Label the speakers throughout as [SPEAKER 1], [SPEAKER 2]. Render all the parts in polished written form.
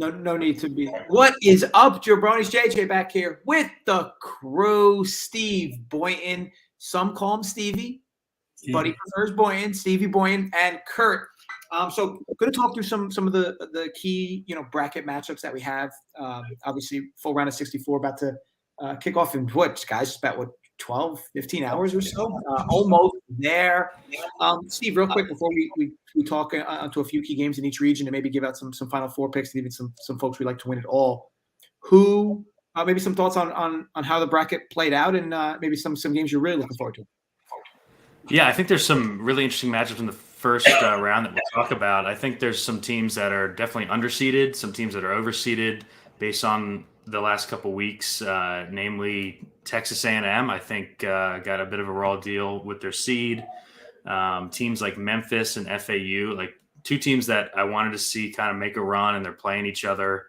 [SPEAKER 1] No need to be. What is up, Jabronis? JJ back here with the crew. Steve Boynton. Some call him Stevie, but he prefers Boynton. Stevie Boynton and Kurt. So going to talk through some of the key bracket matchups that we have. Obviously, full round of 64 about to kick off in what, guys? About 12, 15 hours or so. Almost there. Steve, real quick before we talk onto a few key games in each region and maybe give out some Final Four picks and even some folks we'd like to win it all. Who maybe some thoughts on how the bracket played out and maybe some games you're really looking forward to.
[SPEAKER 2] Yeah, I think there's some really interesting matchups in the first round that we'll talk about. I think there's some teams that are definitely underseeded, some teams that are overseeded based on the last couple weeks, namely Texas A&M. I think got a bit of a raw deal with their seed. Teams like Memphis and FAU, like two teams that I wanted to see kind of make a run, and they're playing each other.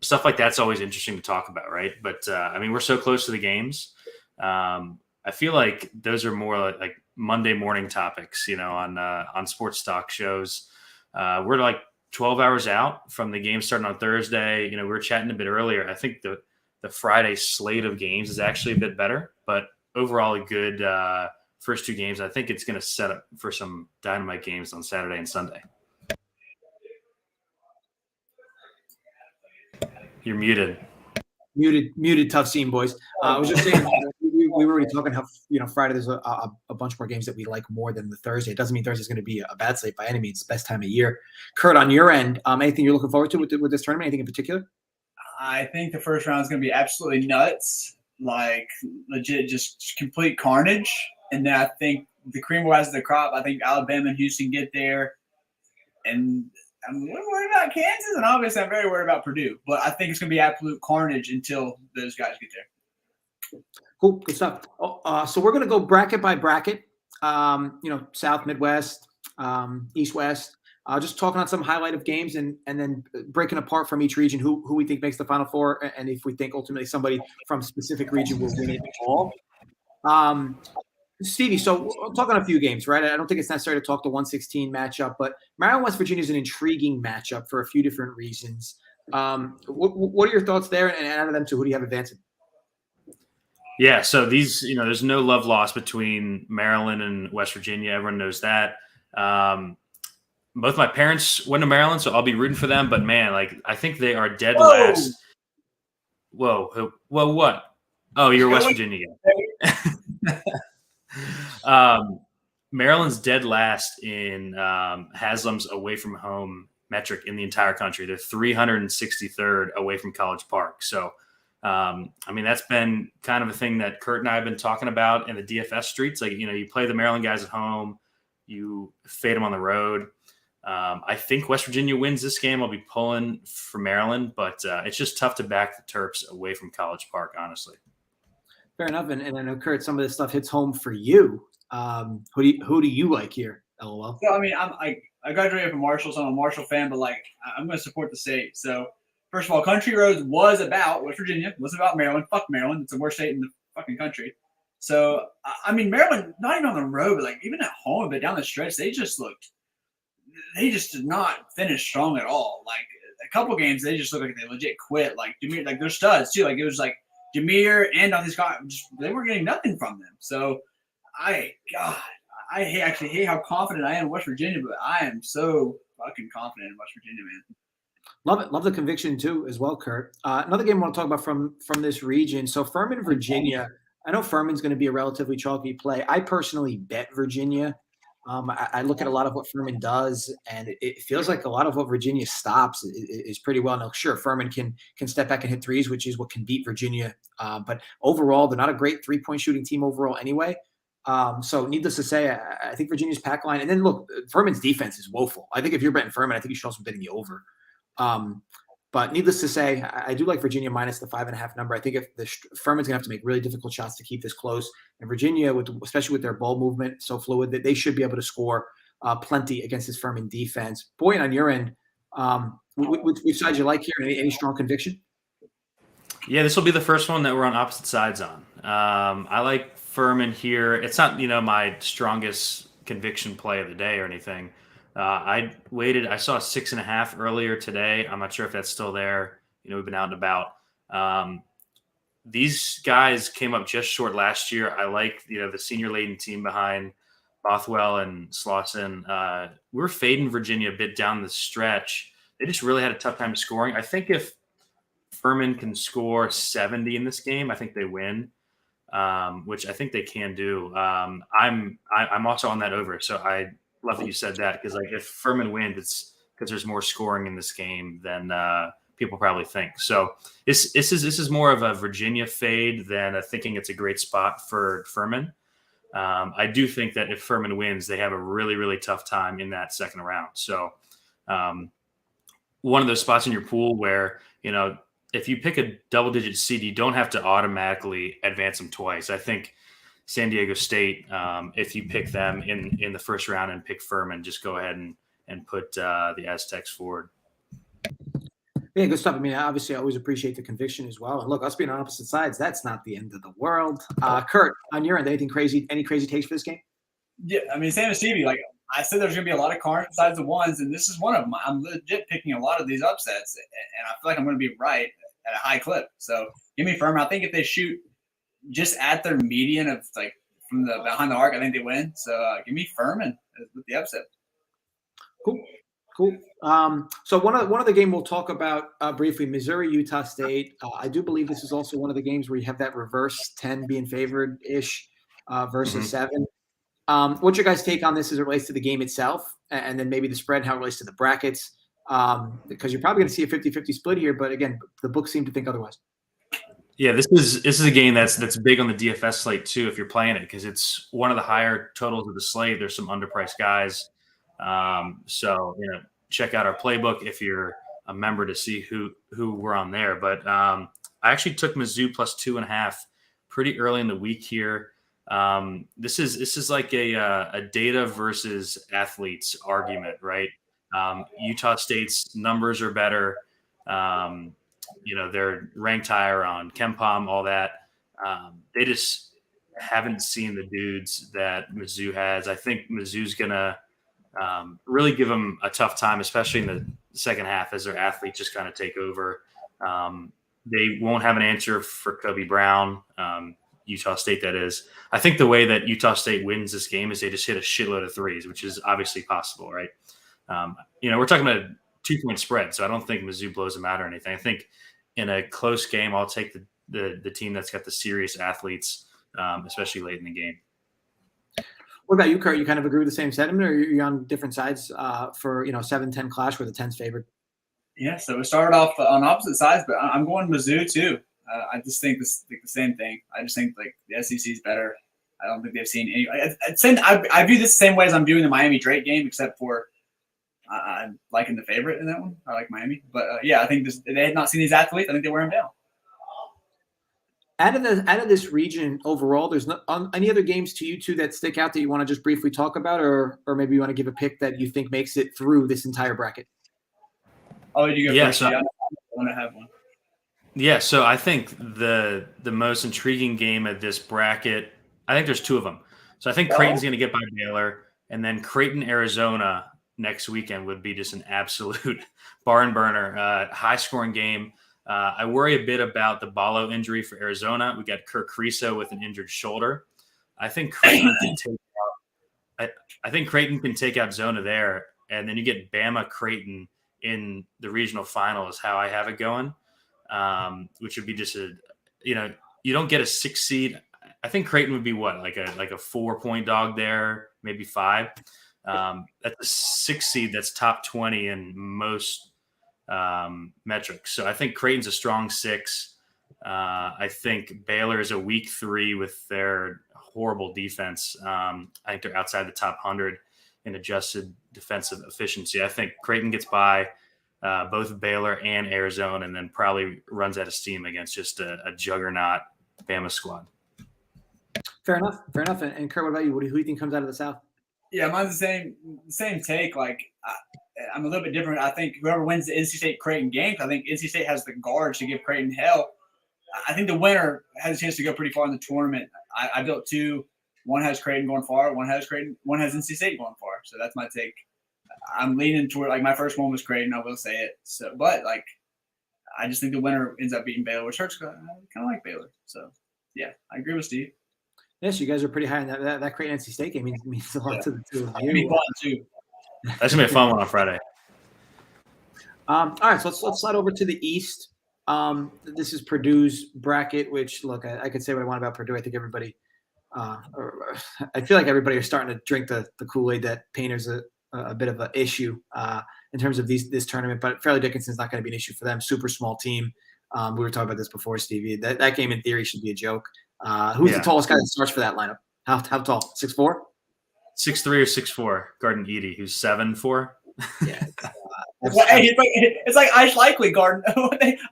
[SPEAKER 2] Stuff like that's always interesting to talk about, right? But I mean, we're so close to the games. I feel like those are more like Monday morning topics, on sports talk shows. We're like 12 hours out from the game starting on Thursday. We were chatting a bit earlier. I think the Friday slate of games is actually a bit better, but overall a good first two games. I think it's going to set up for some dynamite games on Saturday and Sunday. You're muted.
[SPEAKER 1] Muted. Tough scene, boys. I was just saying we were already talking how Friday there's a bunch more games that we like more than the Thursday. It doesn't mean Thursday's going to be a bad slate by any means. It's the best time of year. Kurt, on your end, anything you're looking forward to with this tournament? Anything in particular?
[SPEAKER 3] I think the first round is going to be absolutely nuts, like legit, just complete carnage. And then I think the cream will rise to the crop. I think Alabama and Houston get there, and I'm a little worried about Kansas, and obviously I'm very worried about Purdue. But I think it's going to be absolute carnage until those guys get there.
[SPEAKER 1] Cool, good stuff. So we're going to go bracket by bracket. South, Midwest, East, West. Just talking on some highlight of games and then breaking apart from each region who we think makes the Final Four and if we think ultimately somebody from a specific region will win it all. Stevie, so we'll talk on a few games, right? I don't think it's necessary to talk the 116 matchup, but Maryland, West Virginia is an intriguing matchup for a few different reasons. What are your thoughts there? And out of them two, who do you have advancing?
[SPEAKER 2] Yeah, so these, there's no love lost between Maryland and West Virginia. Everyone knows that. Both my parents went to Maryland, so I'll be rooting for them. But, man, I think they are dead last. Whoa, what? Oh, you're West Virginia. Maryland's dead last in Haslam's away from home metric in the entire country. They're 363rd away from College Park. So, that's been kind of a thing that Kurt and I have been talking about in the DFS streets. You play the Maryland guys at home, you fade them on the road. I think West Virginia wins this game. I'll be pulling for Maryland, but it's just tough to back the Terps away from College Park, honestly.
[SPEAKER 1] Fair enough. And I know, Kurt, some of this stuff hits home for you. Who do you like here, LOL?
[SPEAKER 3] So, I graduated from Marshall, so I'm a Marshall fan, but, I'm going to support the state. So, first of all, Country Roads was about West Virginia, was about Maryland. Fuck Maryland. It's the worst state in the fucking country. So, Maryland, not even on the road, but, even at home, but down the stretch, they just did not finish strong at all. A couple games, they just looked like they legit quit. Jameer, they're studs, too. It was Jameer and Dante Scott, they weren't getting nothing from them. So, I hate how confident I am in West Virginia, but I am so fucking confident in West Virginia, man.
[SPEAKER 1] Love it. Love the conviction, too, as well, Kurt. Another game I want to talk about from this region. So, Furman, Virginia. I know Furman's going to be a relatively chalky play. I personally bet Virginia. I look at a lot of what Furman does, and it feels like a lot of what Virginia stops is pretty well. Now, sure, Furman can step back and hit threes, which is what can beat Virginia. But overall, they're not a great three-point shooting team overall anyway. So needless to say, I think Virginia's pack line. And then, look, Furman's defense is woeful. I think if you're betting Furman, I think you should also bet in the over. But needless to say, I do like Virginia minus the 5.5 number. I think if Furman's going to have to make really difficult shots to keep this close. And Virginia, especially with their ball movement so fluid, that they should be able to score plenty against this Furman defense. Boy, on your end, which side you like here? Any strong conviction?
[SPEAKER 2] Yeah, this will be the first one that we're on opposite sides on. I like Furman here. It's not, my strongest conviction play of the day or anything. I waited. I saw 6.5 earlier today. I'm not sure if that's still there. We've been out and about. These guys came up just short last year. I like the senior laden team behind Bothwell and Slauson. We're fading Virginia a bit down the stretch. They just really had a tough time scoring. I think if Furman can score 70 in this game, I think they win, which I think they can do. I'm also on that over. So I love that you said that, because if Furman wins, it's because there's more scoring in this game than people probably think. So this is more of a Virginia fade than thinking it's a great spot for Furman. I do think that if Furman wins, they have a really, really tough time in that second round. So one of those spots in your pool where, if you pick a double-digit seed, you don't have to automatically advance them twice. I think San Diego State, if you pick them in the first round and pick Furman, just go ahead and put the Aztecs forward.
[SPEAKER 1] Yeah, good stuff. I mean, obviously, I always appreciate the conviction as well. And look, us being on opposite sides, that's not the end of the world. Kurt, on your end, anything crazy? Any crazy takes for this game?
[SPEAKER 3] Yeah, I mean, same as Stevie. Like I said, there's going to be a lot of cards besides the ones, and this is one of them. I'm legit picking a lot of these upsets, and I feel like I'm going to be right at a high clip. So give me Furman. I think if they shoot just at their median of from the behind the arc, I think they win. So give me Furman with the upset.
[SPEAKER 1] Cool. So one of the game we'll talk about briefly, Missouri, Utah State. I do believe this is also one of the games where you have that reverse 10 being favored-ish versus 7. What's your guys' take on this as it relates to the game itself, and then maybe the spread, how it relates to the brackets? Because you're probably going to see a 50-50 split here, but again, the books seem to think otherwise.
[SPEAKER 2] Yeah, this is a game that's big on the DFS slate too if you're playing it, because it's one of the higher totals of the slate. There's some underpriced guys. So check out our playbook if you're a member to see who we're on there. But I actually took Mizzou plus 2.5 pretty early in the week here. This is like a data versus athletes argument, right? Utah State's numbers are better. They're ranked higher on KenPom, all that. They just haven't seen the dudes that Mizzou has. I think Mizzou's gonna really give them a tough time, especially in the second half as their athletes just kind of take over. They won't have an answer for Kobe Brown, Utah State, that is. I think the way that Utah State wins this game is they just hit a shitload of threes, which is obviously possible, right? We're talking about a 2-point spread, so I don't think Mizzou blows them out or anything. I think in a close game, I'll take the team that's got the serious athletes, especially late in the game.
[SPEAKER 1] What about you, Kurt? You kind of agree with the same sentiment, or you're on different sides for 7-10 clash where the 10's favored?
[SPEAKER 3] Yeah, so we started off on opposite sides, but I'm going Mizzou too. I just think the same thing. I just think the SEC is better. I don't think they've seen any. I view this the same way as I'm viewing the Miami Drake game, except for I'm liking the favorite in that one. I like Miami, but I think they had not seen these athletes. I think they wear them down.
[SPEAKER 1] Out of this region overall, there's not any other games to you two that stick out that you want to just briefly talk about, or maybe you want to give a pick that you think makes it through this entire bracket.
[SPEAKER 3] Oh, you go first.
[SPEAKER 2] So,
[SPEAKER 3] I want to have one.
[SPEAKER 2] Yeah, so I think the most intriguing game of this bracket, I think there's 2 of them. So I think Creighton's going to get by Baylor, and then Creighton, Arizona next weekend would be just an absolute barn burner, high-scoring game. I worry a bit about the Ballo injury for Arizona. We got Kirk Creaso with an injured shoulder. I think Creighton can take out Zona there, and then you get Bama Creighton in the regional final is how I have it going, which would be just you don't get a 6 seed. I think Creighton would be like a 4-point dog there, maybe 5. That's a 6 seed that's top 20 in most metrics. So I think Creighton's a strong 6. I think Baylor is a weak 3 with their horrible defense. I think they're outside the top 100 in adjusted defensive efficiency. I think Creighton gets by both Baylor and Arizona, and then probably runs out of steam against just a juggernaut Bama squad.
[SPEAKER 1] Fair enough. And Kurt, what about you? Who do you think comes out of the South?
[SPEAKER 3] Yeah, mine's the same take. I'm a little bit different. I think whoever wins the NC State Creighton game, I think NC State has the guards to give Creighton hell. I think the winner has a chance to go pretty far in the tournament. I built 2. One has Creighton going far. One has NC State going far. So that's my take. I'm leaning toward like my first one was Creighton. I will say it. So, but like I just think the winner ends up beating Baylor, which hurts. I kind of like Baylor. So yeah, I agree with Steve.
[SPEAKER 1] Yes, you guys are pretty high in that Creighton NC State game means a lot to the two of you.
[SPEAKER 3] Be fun too.
[SPEAKER 2] That's gonna be a fun one on Friday.
[SPEAKER 1] All right, so let's slide over to the East. This is Purdue's bracket, which look, I could say what I want about Purdue. I think everybody, I feel like everybody is starting to drink the Kool-Aid that Painter's a bit of an issue in terms of this tournament, but Fairleigh Dickinson's not going to be an issue for them. Super small team. We were talking about this before, Stevie. That game in theory should be a joke. Who's the tallest guy that starts for that lineup? How tall? 6'4"?
[SPEAKER 2] 6'3" or 6'4". Garden Edey, who's 7'4".
[SPEAKER 1] Yeah.
[SPEAKER 3] It's like Ice Likely guarding.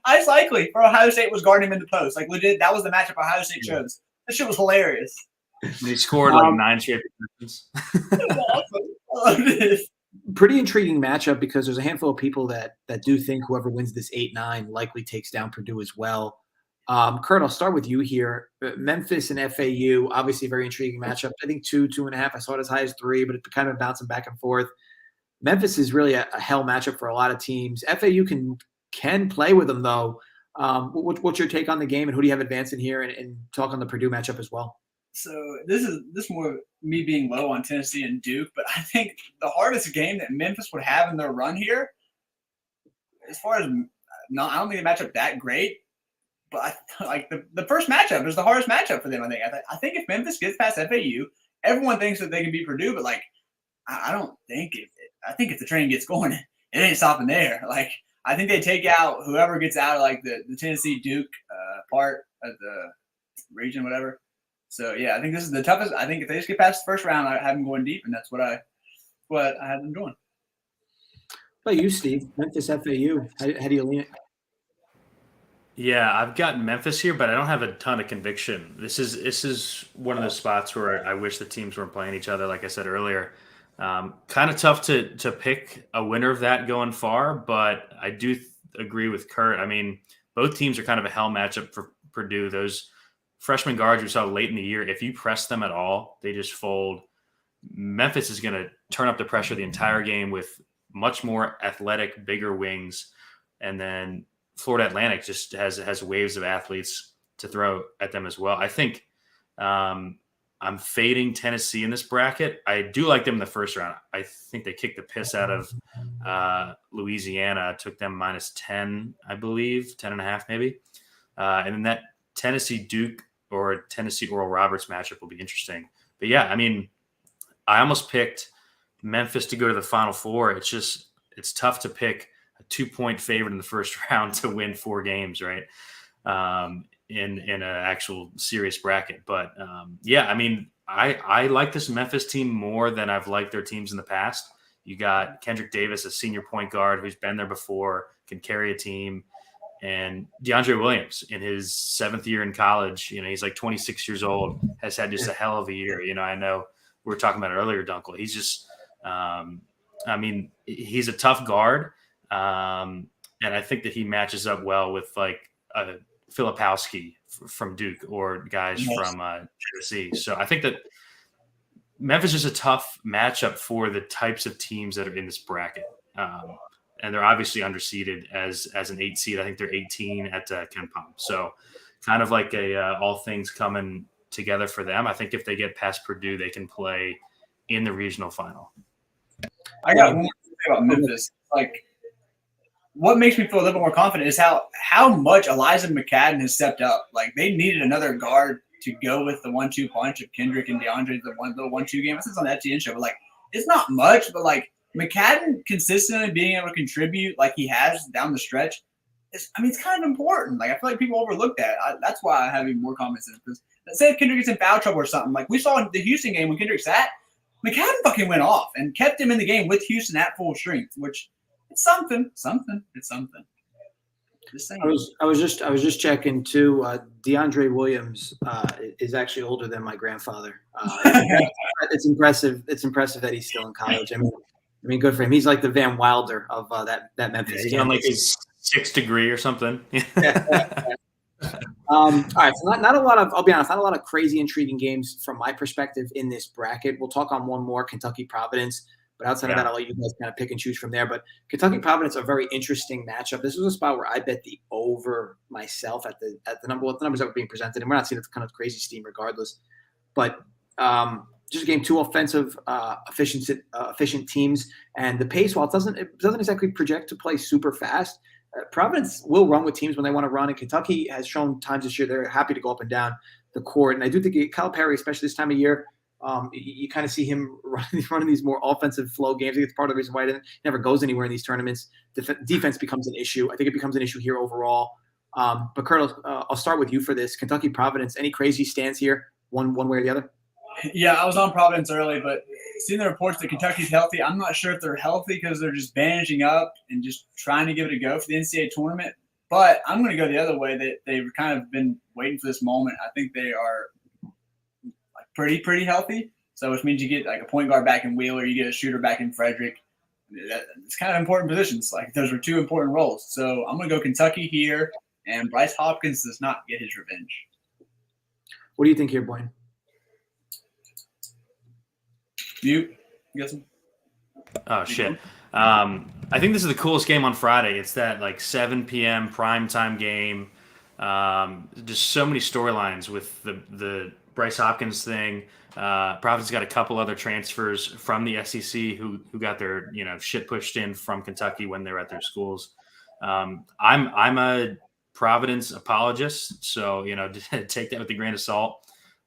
[SPEAKER 3] Ice Likely for Ohio State was guarding him in the post. Like legit, that was the matchup Ohio State chose. That shit was hilarious.
[SPEAKER 2] And he scored like 9 championships.
[SPEAKER 1] Pretty intriguing matchup because there's a handful of people that do think whoever wins this 8-9 likely takes down Purdue as well. Kurt, I'll start with you here. Memphis and FAU, obviously a very intriguing matchup. I think 2.5. I saw it as high as 3, but it's kind of bouncing back and forth. Memphis is really a hell matchup for a lot of teams. FAU can play with them, though. What's your take on the game, and who do you have advancing here? And talk on the Purdue matchup as well.
[SPEAKER 3] So this is more me being low on Tennessee and Duke, but I think the hardest game that Memphis would have in their run here, as far as I don't think the matchup that great, but like the first matchup is the hardest matchup for them. I think if Memphis gets past FAU, everyone thinks that they can beat Purdue, but like I don't think it. I think if the train gets going, it ain't stopping there. Like I think they take out whoever gets out of like the Tennessee Duke part of the region, whatever. So yeah, I think this is the toughest. I think if they just get past the first round, I have them going deep, and that's what I have them doing.
[SPEAKER 1] What about you, Steve? Memphis, FAU. How do you lean it?
[SPEAKER 2] Yeah, I've got Memphis here, but I don't have a ton of conviction. This is one of those spots where I wish the teams weren't playing each other. Like I said earlier, kind of tough to pick a winner of that going far, but I do agree with Kurt. I mean, both teams are kind of a hell matchup for Purdue. Those freshman guards we saw late in the year, if you press them at all, they just fold. Memphis is going to turn up the pressure the entire game with much more athletic, bigger wings, and then Florida Atlantic just has waves of athletes to throw at them as well. I think I'm fading Tennessee in this bracket. I do like them in the first round. I think they kicked the piss out of Louisiana. Took them -10, I believe, 10.5 maybe. And then that Tennessee Duke or Tennessee Oral Roberts matchup will be interesting. But yeah, I mean, I almost picked Memphis to go to the Final Four. It's tough to pick a 2-point favorite in the first round to win 4 games, right? In an actual serious bracket. But yeah, I mean, I like this Memphis team more than I've liked their teams in the past. You got Kendrick Davis, a senior point guard who's been there before, can carry a team. And DeAndre Williams in his 7th year in college, he's like 26 years old, has had just a hell of a year. I know we were talking about it earlier, Dunkel. He's just, I mean, he's a tough guard. And I think that he matches up well with like Filipowski from Duke or guys from Tennessee. So I think that Memphis is a tough matchup for the types of teams that are in this bracket. And they're obviously underseeded as an 8 seed. I think they're 18 at Ken Palm. So kind of like all things coming together for them. I think if they get past Purdue, they can play in the regional final.
[SPEAKER 3] I got one more thing about Memphis. Like, what makes me feel a little bit more confident is how much Elijah McCadden has stepped up. Like, they needed another guard to go with the 1-2 punch of Kendrick and DeAndre, the 1-2 game. I said it's on the FTN show, but like, it's not much, but like McCadden consistently being able to contribute like he has down the stretch, it's kind of important. Like, I feel like people overlook that. That's why I have even more confidence in it. Because let's say if Kendrick gets in foul trouble or something, like we saw in the Houston game when Kendrick sat, McCadden fucking went off and kept him in the game with Houston at full strength, which it's something. It's something. Just saying.
[SPEAKER 1] I was just checking too. DeAndre Williams is actually older than my grandfather. It's impressive. It's impressive that he's still in college. I mean, good for him. He's like the Van Wilder of that Memphis.
[SPEAKER 2] He's on like his 6th degree or something.
[SPEAKER 1] All right, so not a lot of. I'll be honest, not a lot of crazy, intriguing games from my perspective in this bracket. We'll talk on one more, Kentucky Providence. But outside of that, I'll let you guys kind of pick and choose from there. But Kentucky Providence, a very interesting matchup. This was a spot where I bet the over myself at the number, what the numbers that were being presented, and we're not seeing a kind of crazy steam regardless. But just a game, two offensive, efficient teams, and the pace. While it doesn't exactly project to play super fast, Providence will run with teams when they want to run, and Kentucky has shown times this year they're happy to go up and down the court. And I do think Calipari, especially this time of year, you kind of see him running these more offensive flow games. I think it's part of the reason why he never goes anywhere in these tournaments. Defense becomes an issue. I think it becomes an issue here overall. But Kurt, I'll start with you for this. Kentucky Providence, any crazy stands here, one way or the other?
[SPEAKER 3] Yeah, I was on Providence early, but seeing the reports that Kentucky's healthy, I'm not sure if they're healthy because they're just bandaging up and just trying to give it a go for the NCAA tournament. But I'm going to go the other way. That they've kind of been waiting for this moment. I think they are like pretty healthy. So which means you get like a point guard back in Wheeler, you get a shooter back in Frederick. It's kind of important positions. Like those are two important roles. So I'm going to go Kentucky here, and Bryce Hopkins does not get his revenge.
[SPEAKER 1] What do you think here, Boynton?
[SPEAKER 3] You got some?
[SPEAKER 2] Oh, shit. I think this is the coolest game on Friday. It's that like 7 p.m. primetime game. Just so many storylines with the Bryce Hopkins thing. Providence got a couple other transfers from the SEC who got their shit pushed in from Kentucky when they were at their schools. I'm a Providence apologist, so take that with a grain of salt.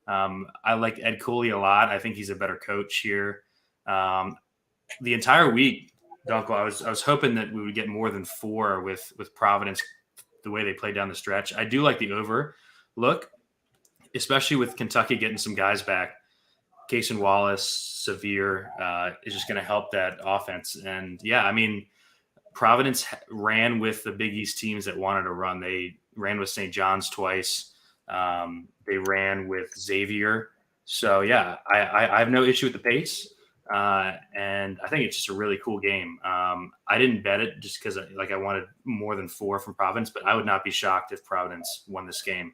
[SPEAKER 2] I like Ed Cooley a lot. I think he's a better coach here. The entire week, Dunkel, I was hoping that we would get more than 4 with Providence, the way they played down the stretch. I do like the over look, especially with Kentucky getting some guys back. Cason Wallace, Severe is just going to help that offense. And yeah, I mean, Providence ran with the Big East teams that wanted to run. They ran with St. John's twice. They ran with Xavier. So, yeah, I have no issue with the pace. And I think it's just a really cool game. I didn't bet it just because I wanted more than 4 from Providence, but I would not be shocked if Providence won this game.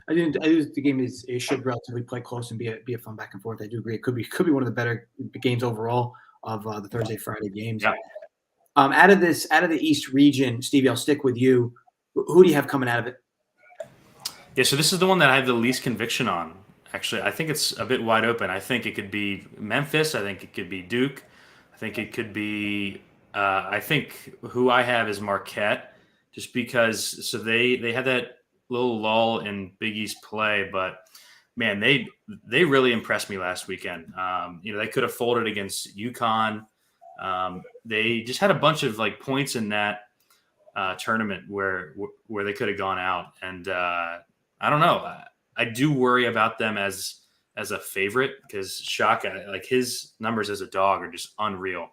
[SPEAKER 1] I think the game it should relatively play close and be a fun back and forth. I do agree. It could be one of the better games overall of the Thursday, Friday games.
[SPEAKER 2] Yeah.
[SPEAKER 1] Out of the East region, Stevie, I'll stick with you. Who do you have coming out of it?
[SPEAKER 2] Yeah, so this is the one that I have the least conviction on. Actually, I think it's a bit wide open. I think it could be Memphis. I think it could be Duke. I think it could be I think who I have is Marquette, just because they had that little lull in Big East play, but man, they really impressed me last weekend. They could have folded against UConn. They just had a bunch of like points in that tournament where they could have gone out, and I don't know. I do worry about them as a favorite because Shaka, like his numbers as a dog are just unreal.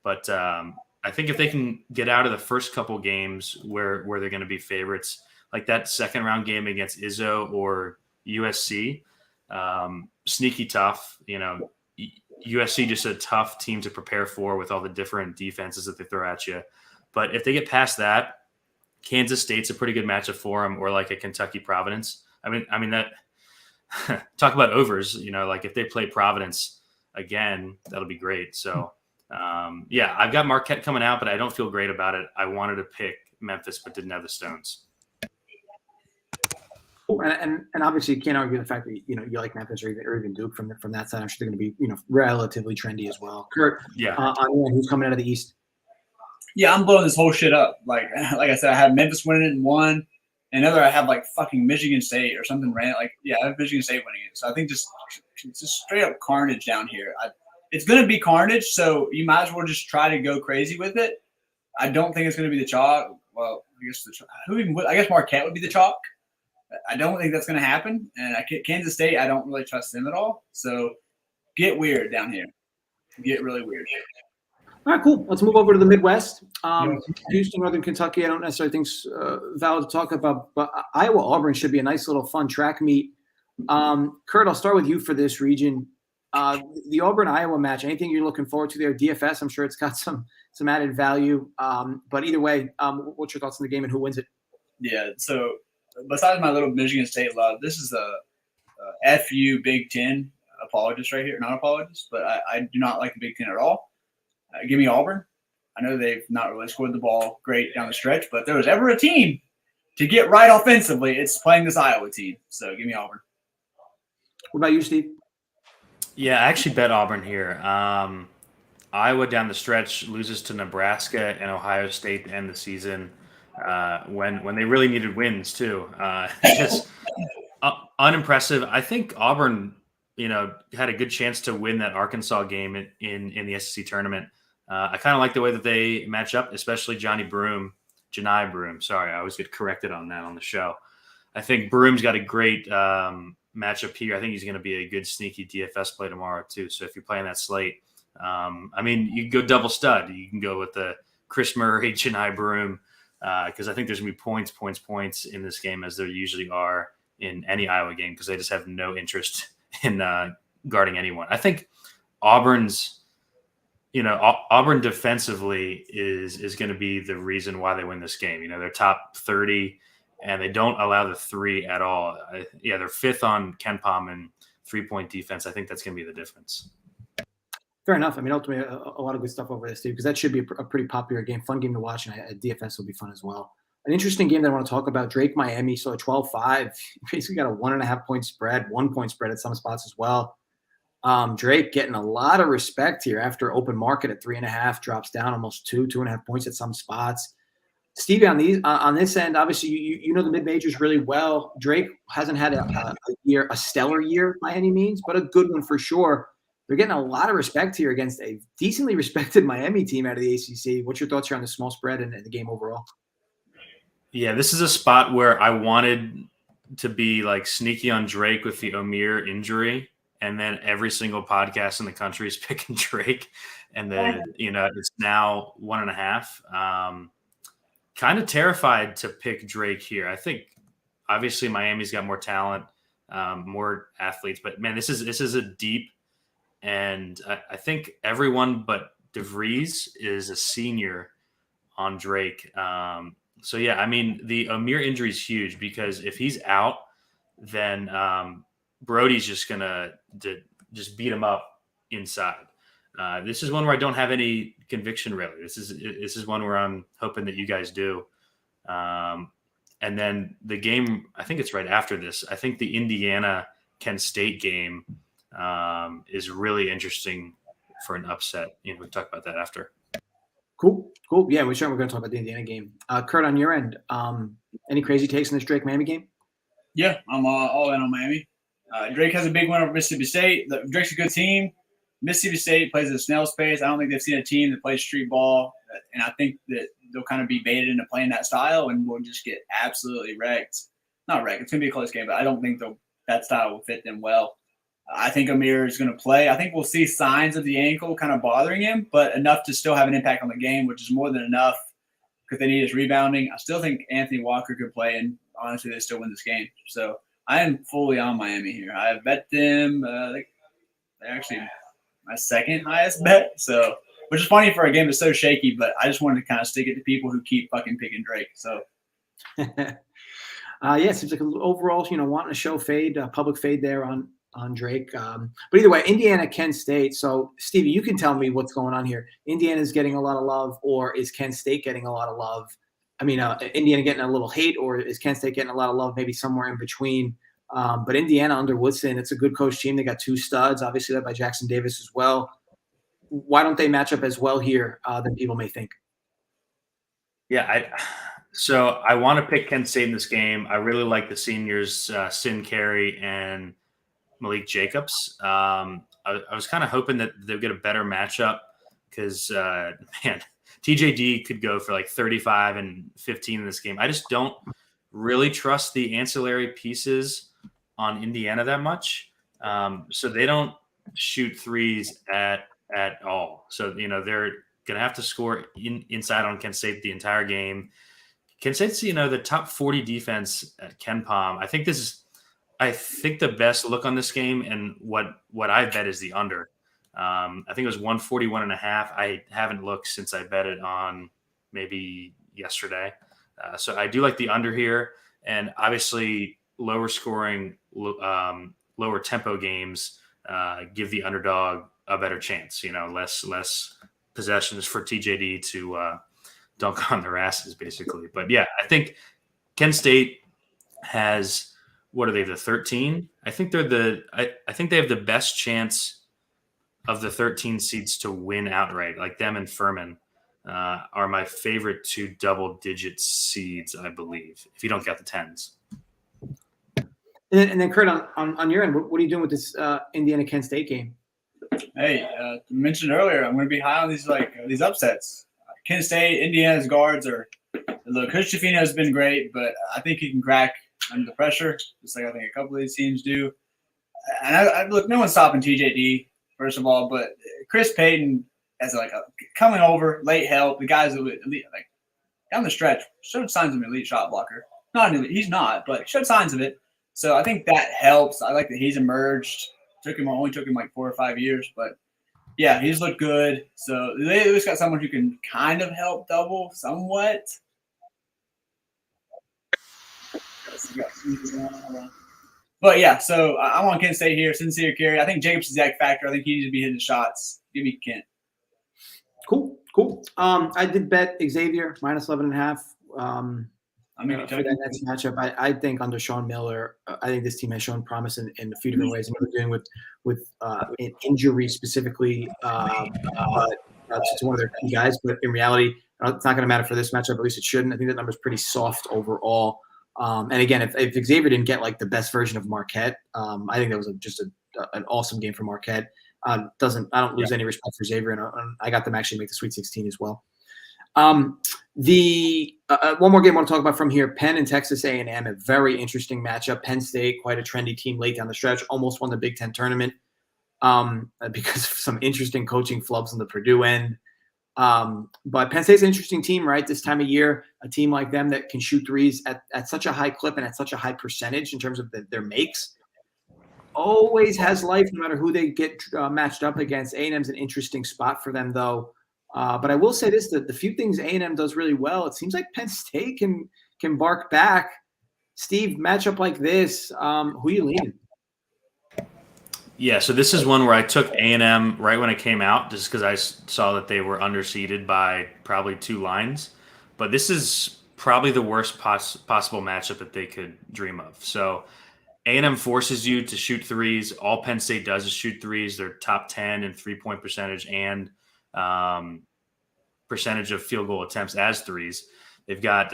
[SPEAKER 2] But I think if they can get out of the first couple games where they're going to be favorites, like that second round game against Izzo or USC, sneaky tough. USC just a tough team to prepare for with all the different defenses that they throw at you. But if they get past that, Kansas State's a pretty good matchup for them, or like a Kentucky Providence. I mean that talk about overs, like if they play Providence again, that'll be great. So yeah, I've got Marquette coming out, but I don't feel great about it. I wanted to pick Memphis, but didn't have the stones.
[SPEAKER 1] And obviously you can't argue the fact that you like Memphis or even Duke from that side. I'm sure they're going to be relatively trendy as well. Kurt,
[SPEAKER 2] yeah,
[SPEAKER 1] who's coming out of the East?
[SPEAKER 3] Yeah, I'm blowing this whole shit up. Like I said, I have Memphis winning it in one. Another, I have like fucking Michigan State or something random. Like, yeah, I have Michigan State winning it. So I think just straight up carnage down here. It's going to be carnage, so you might as well just try to go crazy with it. I don't think it's going to be the chalk. Well, I guess Marquette would be the chalk. I don't think that's going to happen. And Kansas State, I don't really trust them at all. So get weird down here. Get really weird.
[SPEAKER 1] All right, cool. Let's move over to the Midwest. Houston, Northern Kentucky, I don't necessarily think it's valid to talk about, but Iowa-Auburn should be a nice little fun track meet. Kurt, I'll start with you for this region. The Auburn-Iowa match, anything you're looking forward to there? DFS, I'm sure it's got some added value. But either way, what's your thoughts on the game and who wins it?
[SPEAKER 3] Yeah, so besides my little Michigan State love, this is a FU Big Ten apologist right here, not apologist, but I do not like the Big Ten at all. Give me Auburn. I know they've not really scored the ball great down the stretch, but if there was ever a team to get right offensively, it's playing this Iowa team. So give me Auburn.
[SPEAKER 1] What about you, Steve?
[SPEAKER 2] Yeah, I actually bet Auburn here. Iowa down the stretch loses to Nebraska and Ohio State to end the season when they really needed wins too. Just unimpressive. I think Auburn, had a good chance to win that Arkansas game in the SEC tournament. I kind of like the way that they match up, especially Janai Broom. Sorry, I always get corrected on that on the show. I think Broom's got a great matchup here. I think he's going to be a good sneaky DFS play tomorrow too. So if you're playing that slate, you can go double stud. You can go with the Chris Murray, Janai Broom, because I think there's going to be points in this game, as there usually are in any Iowa game, because they just have no interest in guarding anyone. I think Auburn defensively is going to be the reason why they win this game. They're top 30, and they don't allow the three at all. They're fifth on KenPom and 3-point defense. I think that's going to be the difference.
[SPEAKER 1] Fair enough. Ultimately, a lot of good stuff over there, Steve, because that should be a pretty popular game, fun game to watch, and DFS will be fun as well. An interesting game that I want to talk about, Drake, Miami. So a 12-5, basically got a 1.5-point spread, 1-point spread at some spots as well. Drake getting a lot of respect here after open market at 3.5, drops down almost 2.5 points at some spots. Stevie, on this end, obviously you know the mid majors really well. Drake hasn't had a stellar year by any means, but a good one for sure. They're getting a lot of respect here against a decently respected Miami team out of the ACC. What's your thoughts here on the small spread and the game overall?
[SPEAKER 2] Yeah, this is a spot where I wanted to be like sneaky on Drake with the Omier injury, and then every single podcast in the country is picking Drake, and then it's now 1.5. Kind of terrified to pick Drake here. I think obviously Miami's got more talent, more athletes, but man, this is a deep, and I think everyone but DeVries is a senior on Drake. So yeah, the Omier injury is huge, because if he's out, then Brody's just gonna just beat him up inside. This is one where I don't have any conviction really. This is one where I'm hoping that you guys do. And then the game, I think it's right after this. I think the Indiana Kent State game is really interesting for an upset. We'll talk about that after.
[SPEAKER 1] Cool. Yeah, we're going to talk about the Indiana game. Kurt, on your end, any crazy takes in this Drake Miami game?
[SPEAKER 3] Yeah, I'm all in on Miami. Drake has a big win over Mississippi State. Drake's a good team. Mississippi State plays at a snail's pace. I don't think they've seen a team that plays street ball, and I think that they'll kind of be baited into playing that style, and we'll just get absolutely wrecked. Not wrecked. It's going to be a close game, but I don't think that style will fit them well. I think Omier is going to play. I think we'll see signs of the ankle kind of bothering him, but enough to still have an impact on the game, which is more than enough because they need his rebounding. I still think Anthony Walker could play, and honestly, they still win this game. So I am fully on Miami here. I bet them. They're actually my second highest bet. So, which is funny for a game that's so shaky, but I just wanted to kind of stick it to people who keep fucking picking Drake. So.
[SPEAKER 1] Yeah, it seems like overall, wanting to show fade, public fade there on Drake. But either way, Indiana, Kent State. So, Stevie, you can tell me what's going on here. Indiana's getting a lot of love, or is Kent State getting a lot of love? Indiana getting a little hate, or is Kent State getting a lot of love, maybe somewhere in between? But Indiana under Woodson, it's a good coach team. They got two studs, obviously led by Jackson Davis as well. Why don't they match up as well here than people may think?
[SPEAKER 2] Yeah, so I want to pick Kent State in this game. I really like the seniors, Sin Carey and Malik Jacobs. I was kind of hoping that they'll get a better matchup because, TJD could go for like 35 and 15 in this game. I just don't really trust the ancillary pieces on Indiana that much. So they don't shoot threes at all. So, they're going to have to score inside on Kent State the entire game. Kent State's, the top 40 defense at KenPom. I think the best look on this game, and what I bet is the under. I think it was 141.5. I haven't looked since I bet it on maybe yesterday. So I do like the under here, and obviously lower scoring, lower tempo games give the underdog a better chance. Less possessions for TJD to dunk on their asses, basically. But yeah, I think Kent State has, what are they, the 13? I think I think they have the best chance of the 13 seeds to win outright. Like them and Furman are my favorite 2 double-digit seeds, I believe, if you don't get the 10s.
[SPEAKER 1] And then Kurt, on your end, what are you doing with this Indiana-Kent State game?
[SPEAKER 3] Hey, mentioned earlier, I'm going to be high on these upsets. Kent State, Indiana's guards are – look, Coach Tofino has been great, but I think he can crack under the pressure, just like I think a couple of these teams do. And look, no one's stopping TJD, first of all, but Chris Payton as a coming over, late help, the guy's elite, like down the stretch, showed signs of an elite shot blocker. Not an elite, he's not, but showed signs of it. So I think that helps. I like that he's emerged. Only took him like 4 or 5 years, but yeah, he's looked good. So they at least got someone who can kind of help double somewhat. But yeah, so I want Kent State here. Sincere carry. I think Jacobs is the X factor. I think he needs to be hitting shots. Give me Kent.
[SPEAKER 1] Cool. I did bet Xavier minus 11.5. For that next matchup, I think under Sean Miller, I think this team has shown promise in a few different ways. I know they're dealing with an injury specifically, but it's one of their key guys. But in reality, it's not going to matter for this matchup. At least it shouldn't. I think that number's pretty soft overall. And again, if Xavier didn't get like the best version of Marquette, I think that was just an awesome game for Marquette. I don't lose any respect for Xavier, and I got them actually make the Sweet 16 as well. One more game I want to talk about from here, Penn and Texas A&M, a very interesting matchup. Penn State, quite a trendy team late down the stretch, almost won the Big Ten tournament because of some interesting coaching flubs on the Purdue end. But Penn State's an interesting team, right? This time of year, a team like them that can shoot threes at such a high clip and at such a high percentage in terms of their makes, always has life no matter who they get matched up against. A&M's an interesting spot for them, though. But I will say this, that the few things A&M does really well, it seems like Penn State can bark back. Steve, matchup like this, who are you leaning?
[SPEAKER 2] Yeah, so this is one where I took A&M right when it came out just because I saw that they were underseeded by probably 2 lines. But this is probably the worst possible matchup that they could dream of. So A&M forces you to shoot threes. All Penn State does is shoot threes. They're top 10 in three-point percentage and percentage of field goal attempts as threes. They've got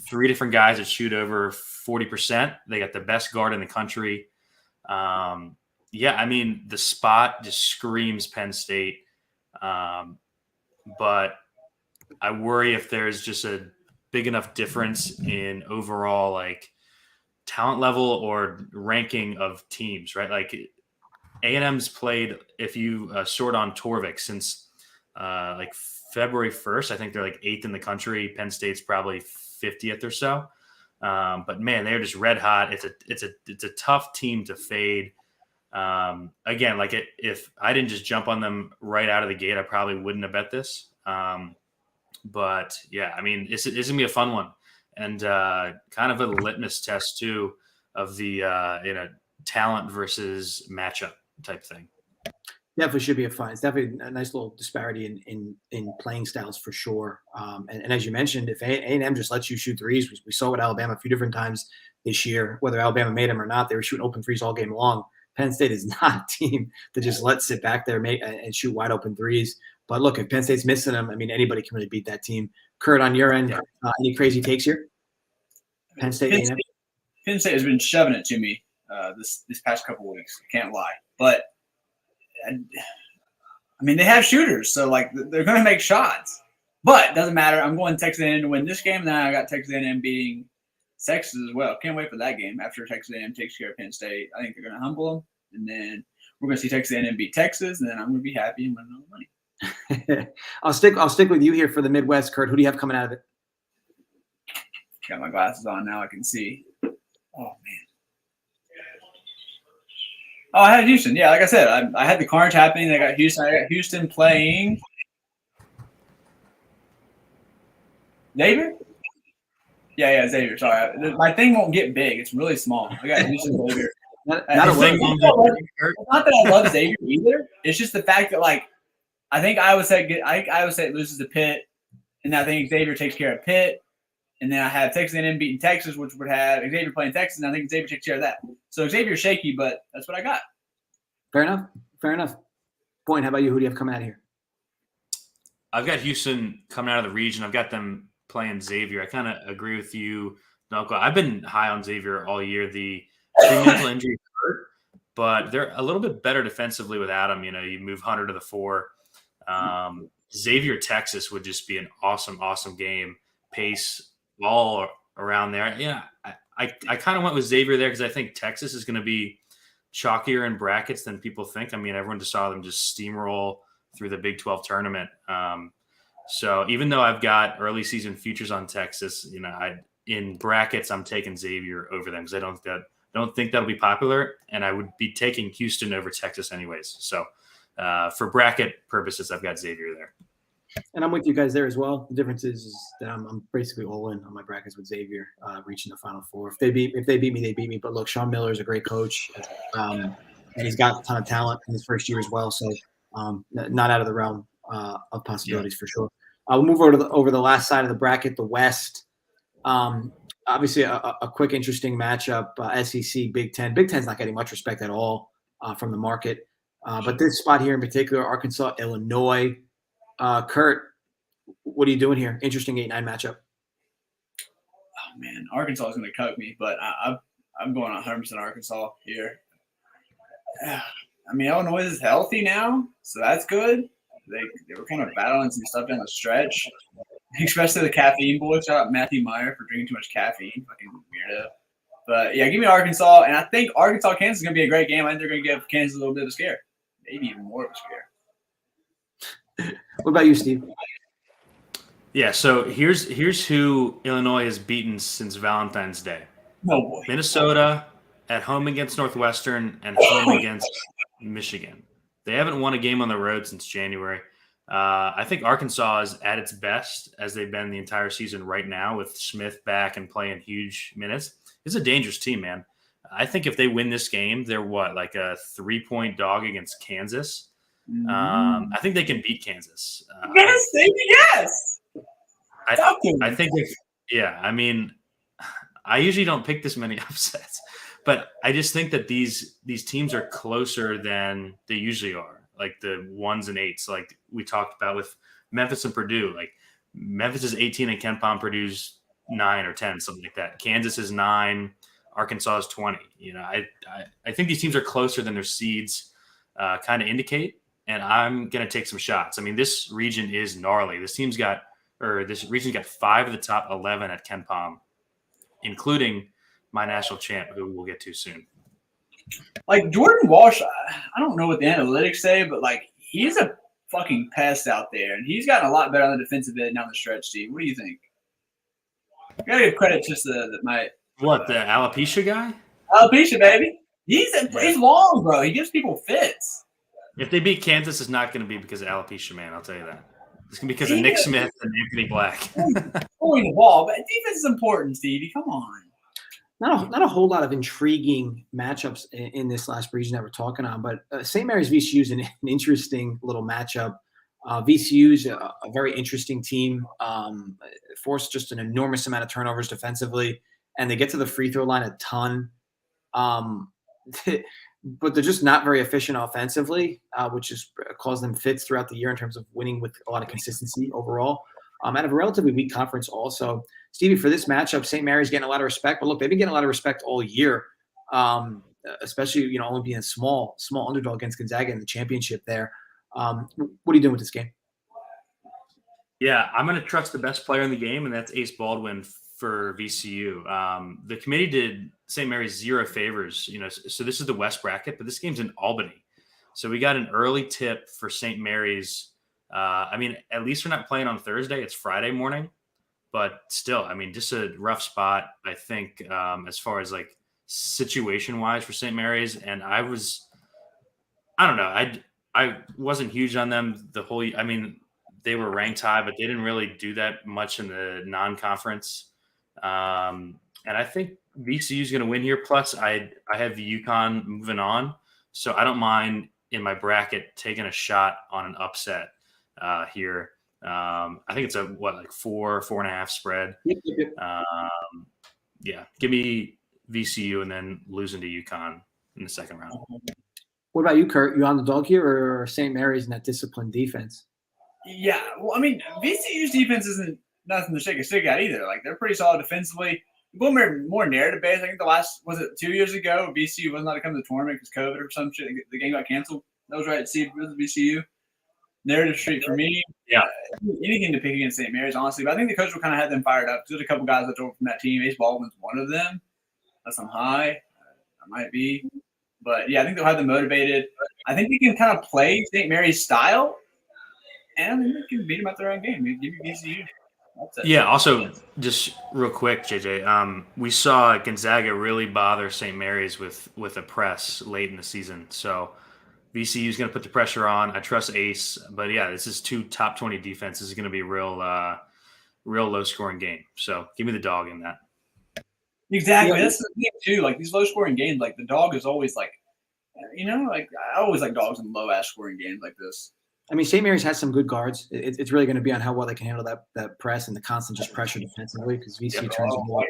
[SPEAKER 2] 3 different guys that shoot over 40%. They got the best guard in the country. Yeah, I mean, the spot just screams Penn State. But I worry if there's just a big enough difference in overall like talent level or ranking of teams, right? Like A&M's played, if you sort on Torvik, since like February 1st, I think they're like 8th in the country. Penn State's probably 50th or so. But man, they're just red hot. It's a tough team to fade. Again, like if I didn't just jump on them right out of the gate, I probably wouldn't have bet this. But yeah, I mean, it's gonna be a fun one and kind of a litmus test too of the talent versus matchup type thing.
[SPEAKER 1] Definitely should be fun. It's definitely a nice little disparity in playing styles for sure. And as you mentioned, if A&M just lets you shoot threes, we saw with Alabama a few different times this year, whether Alabama made them or not, they were shooting open threes all game long. Penn State is not a team to just let sit back there and shoot wide open threes. But look, if Penn State's missing them, I mean, anybody can really beat that team. Kurt, on your end, any crazy takes here? Penn State
[SPEAKER 3] has been shoving it to me this past couple of weeks. I can't lie. But, I mean, they have shooters, so, like, they're going to make shots. But it doesn't matter. I'm going Texas A&M to win this game, and then I got Texas A&M beating Texas as well. Can't wait for that game after Texas A&M takes care of Penn State. I think they're going to humble them, and then we're going to see Texas A&M beat Texas, and then I'm going to be happy and win all the money.
[SPEAKER 1] I'll stick with you here for the Midwest, Kurt. Who do you have coming out of it?
[SPEAKER 3] Got my glasses on now. I can see. Oh man. Oh, I had Houston. Yeah, like I said, I had the carnage happening. I got Houston playing. Xavier? Yeah, Xavier. Sorry, my thing won't get big. It's really small. I got Houston Xavier.
[SPEAKER 1] Not
[SPEAKER 3] I
[SPEAKER 1] a
[SPEAKER 3] think
[SPEAKER 1] word.
[SPEAKER 3] it's not that I love Xavier either. It's just the fact that like I think Iowa State loses to Pitt, and I think Xavier takes care of Pitt, and then I have Texas A&M beating Texas, which would have Xavier playing Texas, and I think Xavier takes care of that. So Xavier's shaky, but that's what I got.
[SPEAKER 1] Fair enough. Boynton, how about you? Who do you have coming out of here?
[SPEAKER 2] I've got Houston coming out of the region. I've got them playing Xavier. I kind of agree with you, Noko. I've been high on Xavier all year. The mental injury hurt, but they're a little bit better defensively without him. You move Hunter to the 4. Xavier Texas would just be an awesome game. Pace all around there. Yeah, I kind of went with Xavier there because I think Texas is going to be chalkier in brackets than people think. I mean, everyone just saw them just steamroll through the Big 12 tournament. So even though I've got early season futures on Texas, in brackets I'm taking Xavier over them because I don't think that'll be popular, and I would be taking Houston over Texas anyways. So for bracket purposes, I've got Xavier there.
[SPEAKER 1] And I'm with you guys there as well. The difference is that I'm basically all in on my brackets with Xavier reaching the Final Four. If they beat me, they beat me. But look, Sean Miller is a great coach, and he's got a ton of talent in his first year as well. So not out of the realm of possibilities for sure. We'll move over the last side of the bracket, the West. Obviously, a quick, interesting matchup. SEC, Big Ten. Big Ten's not getting much respect at all from the market. But this spot here in particular, Arkansas, Illinois. Kurt, what are you doing here? Interesting 8-9 matchup.
[SPEAKER 3] Oh man, Arkansas is going to cook me, but I'm going 100% Arkansas here. I mean, Illinois is healthy now, so that's good. They were kind of battling some stuff down the stretch, especially the caffeine boys. Shout out Matthew Meyer for drinking too much caffeine, fucking weirdo. But yeah, give me Arkansas, and I think Arkansas-Kansas is going to be a great game. I think they're going to give Kansas a little bit of a scare, maybe even more of a scare.
[SPEAKER 1] What about you, Steve?
[SPEAKER 2] Yeah, so here's who Illinois has beaten since Valentine's Day.
[SPEAKER 3] No boy.
[SPEAKER 2] Minnesota at home against Northwestern and home against Michigan. They haven't won a game on the road since January. I think Arkansas is at its best as they've been the entire season right now with Smith back and playing huge minutes. It's a dangerous team, man. I think if they win this game, they're like a 3-point dog against Kansas. I think they can beat Kansas.
[SPEAKER 3] Yes, yes.
[SPEAKER 2] I think I mean, I usually don't pick this many upsets, but I just think that these teams are closer than they usually are. Like the 1s and 8s, like we talked about with Memphis and Purdue. Like Memphis is 18 and KenPom, Purdue's 9 or 10, something like that. Kansas is 9, Arkansas is 20. I think these teams are closer than their seeds kind of indicate. And I'm going to take some shots. I mean, this region is gnarly. This region's got 5 of the top 11 at KenPom, including my national champ, who we'll get to soon.
[SPEAKER 3] Like Jordan Walsh, I don't know what the analytics say, but like he's a fucking pest out there, and he's gotten a lot better on the defensive end down the stretch. Steve, what do you think? I gotta give credit to the
[SPEAKER 2] Alopecia guy?
[SPEAKER 3] Alopecia, baby. He's long, bro. He gives people fits.
[SPEAKER 2] If they beat Kansas, it's not going to be because of alopecia, man. I'll tell you that. It's going to be because of Nick Smith and Anthony Black.
[SPEAKER 3] Throwing the ball, but defense is important, Stevie. Come on.
[SPEAKER 1] Not a whole lot of intriguing matchups in this last region that we're talking on, but St. Mary's VCU is an interesting little matchup. VCU is a very interesting team. Forced just an enormous amount of turnovers defensively, and they get to the free throw line a ton. But they're just not very efficient offensively, which has caused them fits throughout the year in terms of winning with a lot of consistency overall. Out of a relatively weak conference also. Stevie, for this matchup, St. Mary's getting a lot of respect. But look, they've been getting a lot of respect all year, especially, only being a small underdog against Gonzaga in the championship there. What are you doing with this game?
[SPEAKER 2] Yeah, I'm going to trust the best player in the game, and that's Ace Baldwin for VCU. The committee did St. Mary's 0 favors, so this is the West bracket, but this game's in Albany. So we got an early tip for St. Mary's. At least we're not playing on Thursday. It's Friday morning, but still, just a rough spot, I think, as far as like situation wise for St. Mary's. And I don't know. I wasn't huge on them the whole, they were ranked high, but they didn't really do that much in the non-conference And I think VCU is going to win here. Plus, I have UConn moving on, so I don't mind in my bracket taking a shot on an upset here. I think it's a 4.5 spread.
[SPEAKER 1] Yep.
[SPEAKER 2] Yeah, give me VCU and then losing to UConn in the second round.
[SPEAKER 1] What about you, Kurt? You on the dog here or St. Mary's in that disciplined defense?
[SPEAKER 3] Yeah, well, I mean, VCU's defense isn't nothing to shake a stick at either. Like, they're pretty solid defensively. More narrative based. I think the last, was it 2 years ago, VCU was not to come to the tournament because COVID or some shit. The game got canceled. That was right. Stevie was VCU. Narrative street for me.
[SPEAKER 2] Yeah.
[SPEAKER 3] Anything to pick against St. Mary's, honestly. But I think the coach will kind of have them fired up. There's a couple guys left over from that team. Ace Baldwin's one of them. That's on high. I might be. But, yeah, I think they'll have them motivated. I think they can kind of play St. Mary's style. And I think they can beat them at their own game. Give me VCU.
[SPEAKER 2] Yeah, also, just real quick, JJ, we saw Gonzaga really bother St. Mary's with a press late in the season. So VCU is going to put the pressure on. I trust Ace. But, yeah, this is 2 top 20 defenses. This is going to be a real low-scoring game. So give me the dog in that.
[SPEAKER 3] Exactly. That's the thing, too. Like, these low-scoring games, like, the dog is always, like, like, I always like dogs in low-ass scoring games like this.
[SPEAKER 1] I mean, St. Mary's has some good guards. It's really going to be on how well they can handle that press and the constant just pressure defensively because VCU turns them more.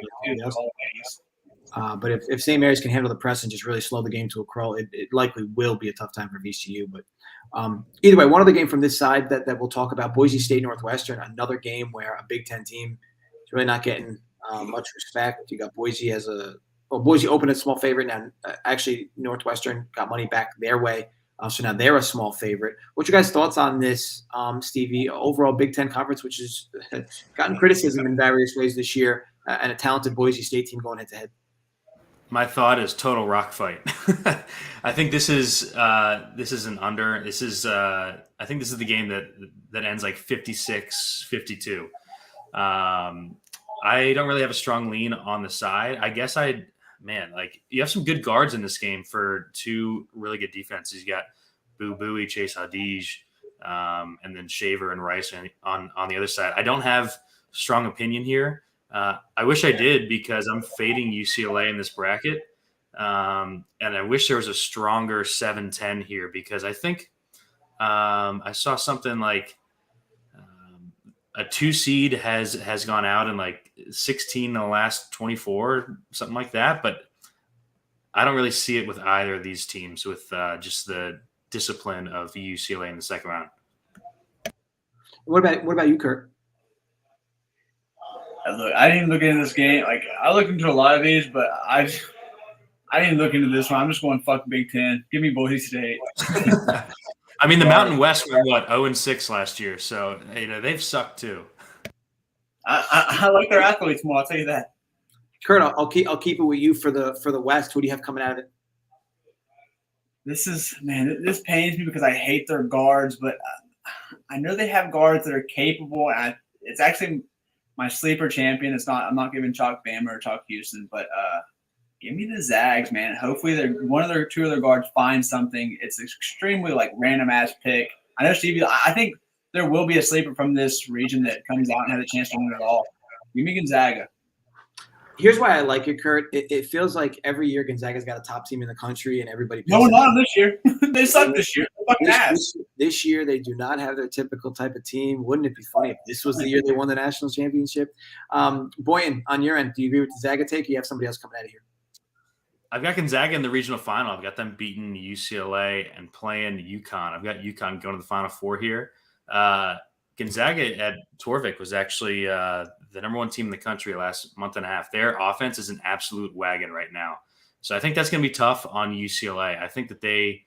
[SPEAKER 1] But if St. Mary's can handle the press and just really slow the game to a crawl, it likely will be a tough time for VCU. But either way, one other game from this side that we'll talk about, Boise State Northwestern, another game where a Big Ten team is really not getting much respect. You got Boise Boise opened a small favorite. Now, actually, Northwestern got money back their way. So now they're a small favorite. What's your guys' thoughts on this, Stevie? Overall Big Ten conference, which has gotten criticism in various ways this year, and a talented Boise State team going head-to-head.
[SPEAKER 2] My thought is total rock fight. I think this is an under. This is I think this is the game that ends like 56-52. I don't really have a strong lean on the side. I guess you have some good guards in this game for 2 really good defenses. You got Boo Buie, Chase Hadij, and then Shaver and Rice on the other side. I don't have strong opinion here. I wish I did because I'm fading UCLA in this bracket. And I wish there was a stronger 7-10 here because I think I saw something like a 2 seed has gone out in like 16 in the last 24, something like that. But I don't really see it with either of these teams with just the discipline of UCLA in the second round.
[SPEAKER 1] What about you, Kurt?
[SPEAKER 3] Look, I didn't look into this game. Like, I looked into a lot of these, but I didn't look into this one. I'm just going fuck Big Ten. Give me Boise State.
[SPEAKER 2] I mean, the Mountain West were 0-6 last year, so they've sucked too.
[SPEAKER 3] I like their athletes more. I'll tell you that.
[SPEAKER 1] Kurt, I'll keep it with you for the West. Who do you have coming out of it?
[SPEAKER 3] This pains me because I hate their guards, but I know they have guards that are capable. And it's actually my sleeper champion. I'm not giving Chalk Bama or Chalk Houston, but give me the Zags, man. Hopefully, one of their 2 other guards finds something. It's extremely random ass pick. I know Stevie. I think there will be a sleeper from this region that comes out and has a chance to win it all. Give me Gonzaga.
[SPEAKER 1] Here's why I like it, Kurt. It feels like every year Gonzaga's got a top team in the country, and everybody.
[SPEAKER 3] No, not this year. They suck this year.
[SPEAKER 1] This year, they do not have their typical type of team. Wouldn't it be funny if this was the year they won the national championship? Boynton, on your end, do you agree with the Zaga take? Or you have somebody else coming out of here?
[SPEAKER 2] I've got Gonzaga in the regional final. I've got them beating UCLA and playing UConn. I've got UConn going to the Final Four here. Gonzaga at Torvik was actually the number 1 team in the country last month and a half. Their offense is an absolute wagon right now. So I think that's going to be tough on UCLA. I think that they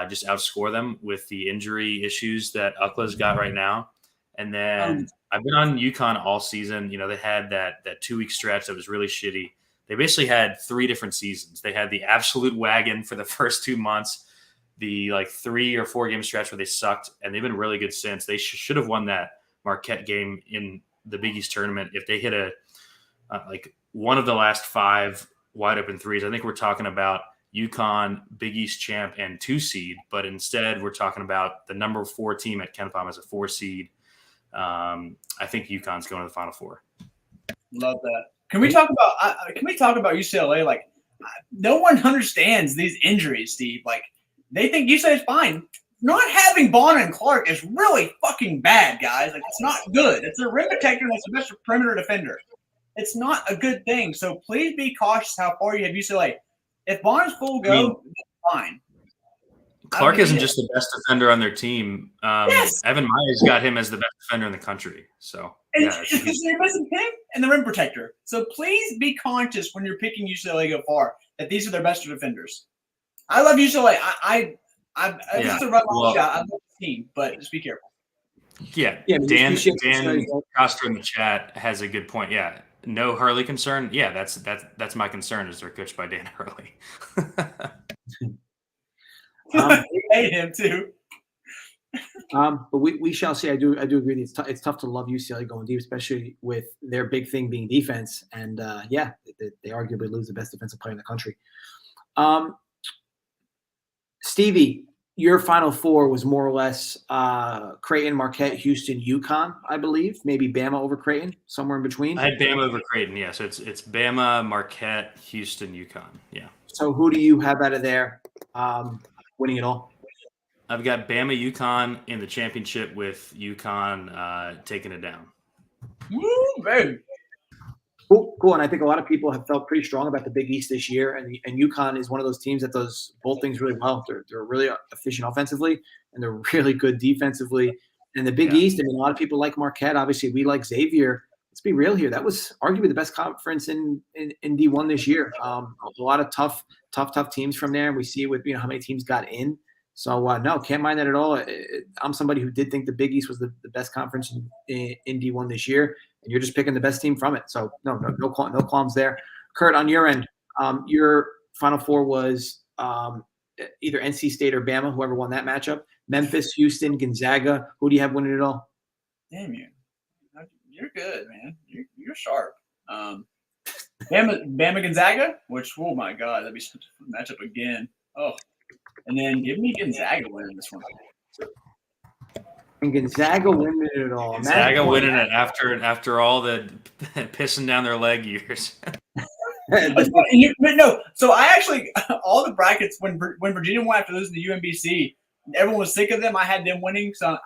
[SPEAKER 2] just outscore them with the injury issues that UCLA's got right now. And then I've been on UConn all season. They had that 2-week stretch that was really shitty. They basically had 3 different seasons. They had the absolute wagon for the first 2 months, the 3 or 4 game stretch where they sucked, and they've been really good since. They should have won that Marquette game in the Big East tournament if they hit one of the last 5 wide open threes. I think we're talking about UConn, Big East champ, and 2 seed, but instead we're talking about the number 4 team at KenPom as a 4 seed. I think UConn's going to the Final Four.
[SPEAKER 3] Love that. Can we talk about UCLA? Like, no one understands these injuries, Steve. Like, they think UCLA is fine. Not having Boynton and Clark is really fucking bad, guys. Like, it's not good. It's a rim protector and it's the best perimeter defender. It's not a good thing. So please be cautious how far you have UCLA. If Boynton's full go, fine.
[SPEAKER 2] Clark isn't just the best defender on their team.
[SPEAKER 3] Yes.
[SPEAKER 2] Evan Myers got him as the best defender in the country. So
[SPEAKER 3] you're missing him and the rim protector. So please be conscious when you're picking UCLA to go far that these are their best defenders. I love UCLA. Just to run my shot, I love the team, but just be careful.
[SPEAKER 2] Yeah, Dan Castro in the chat has a good point. Yeah, no Hurley concern. Yeah, that's my concern is they're coached by Dan Hurley.
[SPEAKER 3] We hate him too.
[SPEAKER 1] But we shall see. I do agree. It's tough to love UCLA going deep, especially with their big thing being defense. And they arguably lose the best defensive player in the country. Stevie, your Final Four was more or less Creighton, Marquette, Houston, UConn, I believe. Maybe Bama over Creighton, somewhere in between.
[SPEAKER 2] I had Bama over Creighton, yeah. So it's Bama, Marquette, Houston, UConn, yeah.
[SPEAKER 1] So who do you have out of there winning it all?
[SPEAKER 2] I've got Bama, UConn in the championship with UConn taking it down.
[SPEAKER 3] Woo, baby.
[SPEAKER 1] Cool. And I think a lot of people have felt pretty strong about the Big East this year. And UConn is one of those teams that does both things really well. They're really efficient offensively, and they're really good defensively. And the Big East, I mean, a lot of people like Marquette. Obviously, we like Xavier. Let's be real here. That was arguably the best conference in D1 this year. A lot of tough teams from there. And we see with how many teams got in. So, no, can't mind that at all. I'm somebody who did think the Big East was the best conference in D1 this year. And you're just picking the best team from it. So no qualms there. Kurt, on your end, your Final Four was either NC State or Bama, whoever won that matchup. Memphis, Houston, Gonzaga. Who do you have winning it all?
[SPEAKER 3] Damn you. You're good, man. You're sharp. Bama Gonzaga, which, oh my God, that'd be such a matchup again. Oh, and then give me Gonzaga winning this one.
[SPEAKER 1] And Gonzaga winning it all.
[SPEAKER 2] Gonzaga winning it after all the pissing down their leg years.
[SPEAKER 3] No, so I actually all the brackets when Virginia won after losing to UMBC, everyone was sick of them. I had them winning. So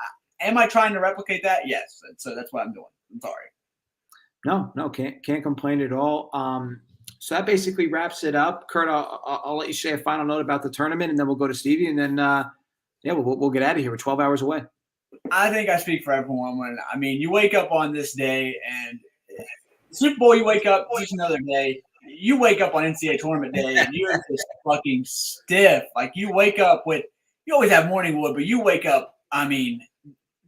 [SPEAKER 3] am I trying to replicate that? Yes. So that's what I'm doing. I'm sorry.
[SPEAKER 1] No, can't complain at all. So that basically wraps it up. Kurt, I'll let you say a final note about the tournament, and then we'll go to Stevie, and then we'll get out of here. We're 12 hours away.
[SPEAKER 3] I think I speak for everyone when you wake up on this day and Super Bowl, you wake up just another day. You wake up on NCAA tournament day and you're just fucking stiff. Like you wake up you always have morning wood, but you wake up,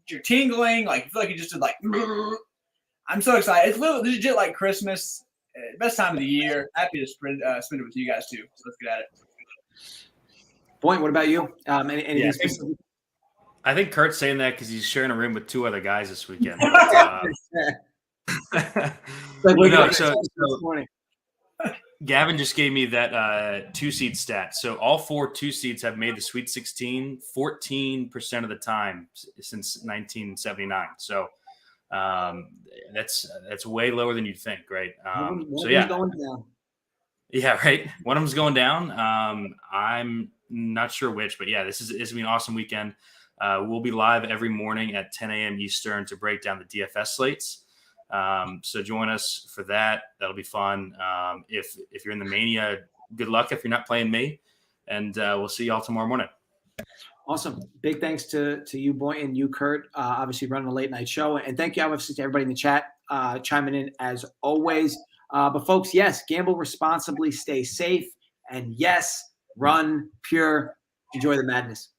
[SPEAKER 3] you're tingling. Like you feel like you just did like, I'm so excited. It's legit like Christmas, best time of the year. Happy to spend it with you guys too. So let's get at it.
[SPEAKER 1] Boynton, what about you? Anything specific?
[SPEAKER 2] I think Kurt's saying that because he's sharing a room with two other guys this weekend. Gavin just gave me that 2-seed stat. So all 4 2-seeds have made the Sweet 16 14% of the time since 1979. So that's way lower than you'd think, right? Going down. Yeah, right. One of them's going down. I'm not sure which, but yeah, this is gonna be an awesome weekend. We'll be live every morning at 10 a.m. Eastern to break down the DFS slates. So join us for that. That'll be fun. If you're in the Mania, good luck if you're not playing me. And we'll see y'all tomorrow morning.
[SPEAKER 1] Awesome. Big thanks to you, Boynton, and you, Kurt, obviously running a late night show. And thank you, obviously, to everybody in the chat chiming in as always. But folks, yes, gamble responsibly, stay safe, and yes, run pure. Enjoy the madness.